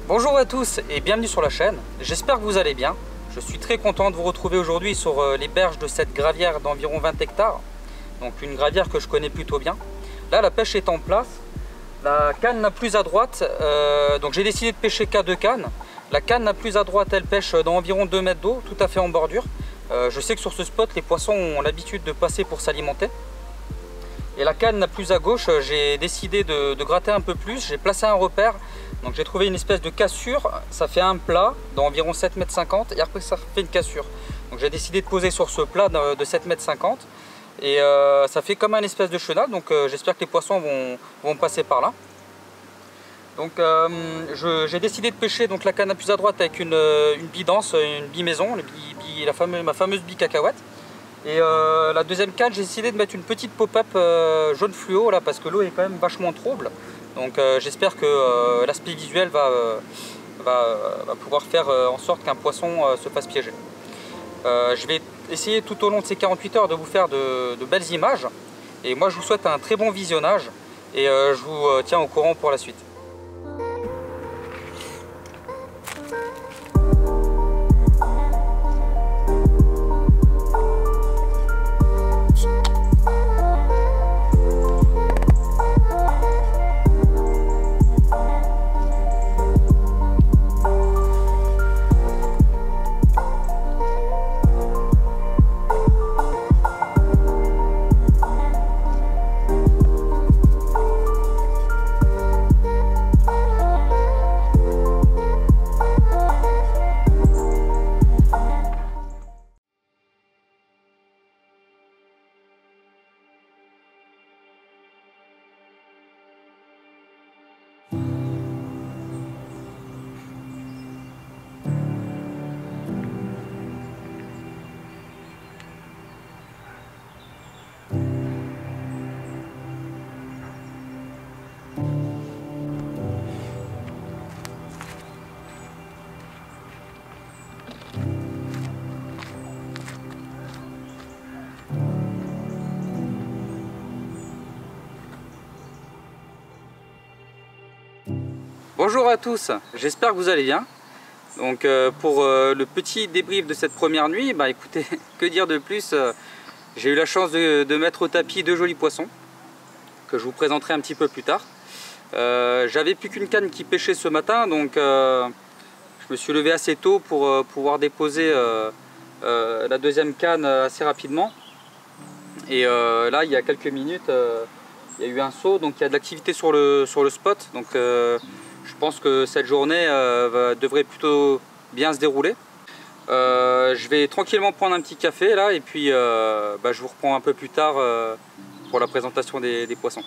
Bonjour à tous et bienvenue sur la chaîne, j'espère que vous allez bien. Je suis très content de vous retrouver aujourd'hui sur les berges de cette gravière d'environ 20 hectares. Donc une gravière que je connais plutôt bien. Là la pêche est en place, la canne la plus à droite, donc j'ai décidé de pêcher qu'à 2 cannes. La canne la plus à droite elle pêche dans environ 2 mètres d'eau, tout à fait en bordure. Je sais que sur ce spot les poissons ont l'habitude de passer pour s'alimenter. Et la canne la plus à gauche, j'ai décidé de gratter un peu plus, j'ai placé un repère. Donc j'ai trouvé une espèce de cassure, ça fait un plat d'environ 7,50 m et après ça fait une cassure. Donc j'ai décidé de poser sur ce plat de 7,50 m et ça fait comme un espèce de chenal, donc j'espère que les poissons vont passer par là. Donc j'ai décidé de pêcher donc, la canne la plus à droite avec une bidance, une bimaison, ma fameuse bi-cacahuète. Et la deuxième canne, j'ai décidé de mettre une petite pop-up jaune fluo là parce que l'eau est quand même vachement trouble. Donc j'espère que l'aspect visuel va pouvoir faire en sorte qu'un poisson se fasse piéger. Je vais essayer tout au long de ces 48 heures de vous faire de belles images. Et moi je vous souhaite un très bon visionnage et je vous tiens au courant pour la suite. Bonjour à tous, j'espère que vous allez bien. Donc pour le petit débrief de cette première nuit, bah écoutez, que dire de plus, j'ai eu la chance de mettre au tapis 2 jolis poissons que je vous présenterai un petit peu plus tard. J'avais plus qu'une canne qui pêchait ce matin, donc je me suis levé assez tôt pour pouvoir déposer la deuxième canne assez rapidement. Et là il y a quelques minutes, il y a eu un saut, donc il y a de l'activité sur le spot. Donc je pense que cette journée devrait plutôt bien se dérouler. Je vais tranquillement prendre un petit café là et puis je vous reprends un peu plus tard pour la présentation des poissons.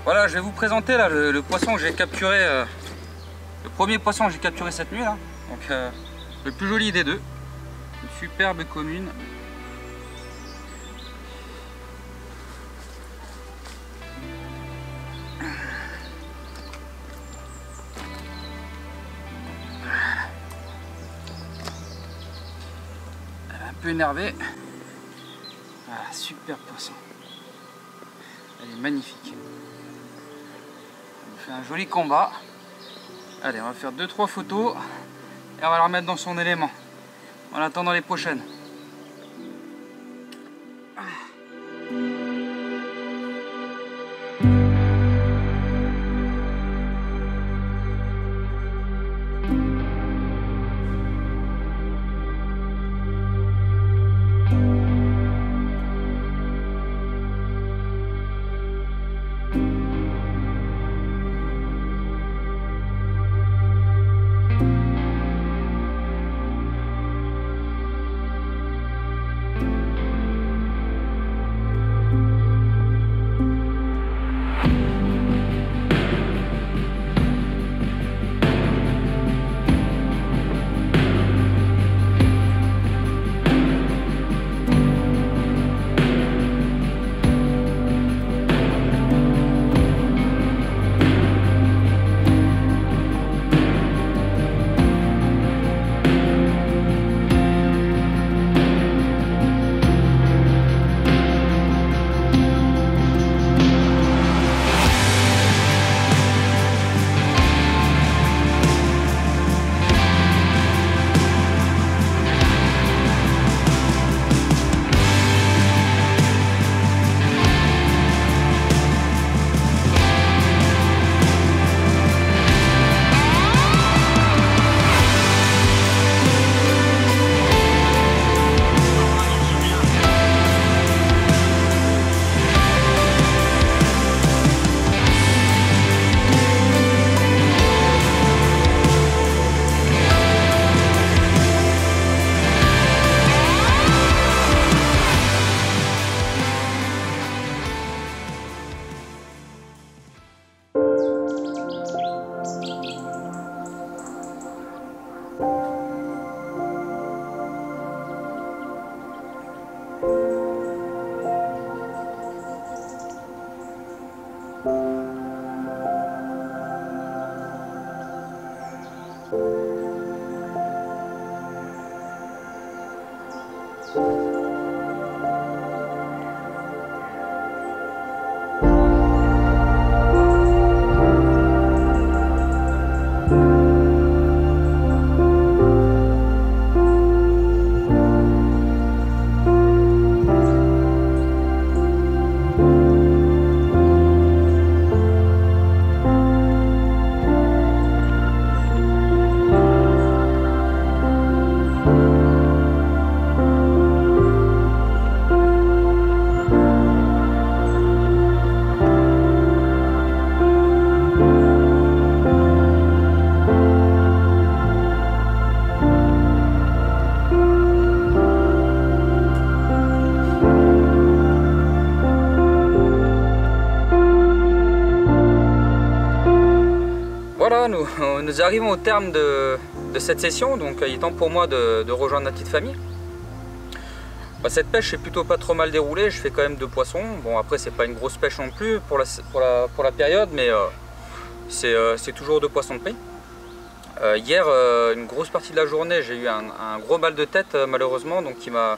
Voilà, je vais vous présenter là, le poisson que j'ai capturé, le premier poisson que j'ai capturé cette nuit là. Donc le plus joli des deux. Une superbe commune. Elle est un peu énervée. Voilà, super poisson. Elle est magnifique. On fait un joli combat. Allez, on va faire 2-3 photos et on va la remettre dans son élément en attendant les prochaines. Voilà, nous arrivons au terme de cette session, donc il est temps pour moi de rejoindre ma petite famille. Cette pêche est plutôt pas trop mal déroulée, je fais quand même 2 poissons. Bon, après c'est pas une grosse pêche non plus pour la période, mais c'est toujours 2 poissons de prix. Hier, une grosse partie de la journée, j'ai eu un gros mal de tête malheureusement, donc qui m'a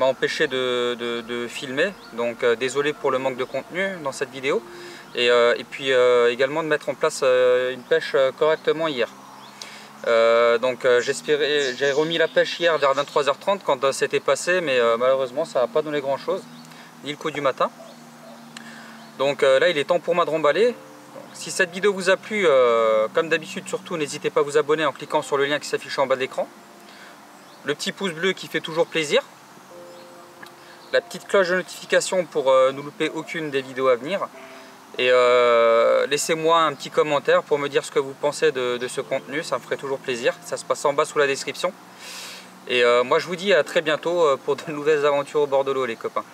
empêché de filmer. Donc désolé pour le manque de contenu dans cette vidéo. Et puis également de mettre en place une pêche correctement hier. J'ai remis la pêche hier vers 23h30 quand c'était passé, mais malheureusement ça n'a pas donné grand chose, ni le coup du matin. Donc là il est temps pour moi de remballer. Si cette vidéo vous a plu, comme d'habitude surtout n'hésitez pas à vous abonner en cliquant sur le lien qui s'affiche en bas de l'écran. Le petit pouce bleu qui fait toujours plaisir. La petite cloche de notification pour ne louper aucune des vidéos à venir. Et laissez-moi un petit commentaire pour me dire ce que vous pensez de ce contenu, ça me ferait toujours plaisir. Ça se passe en bas sous la description. Et moi je vous dis à très bientôt pour de nouvelles aventures au bord de l'eau les copains.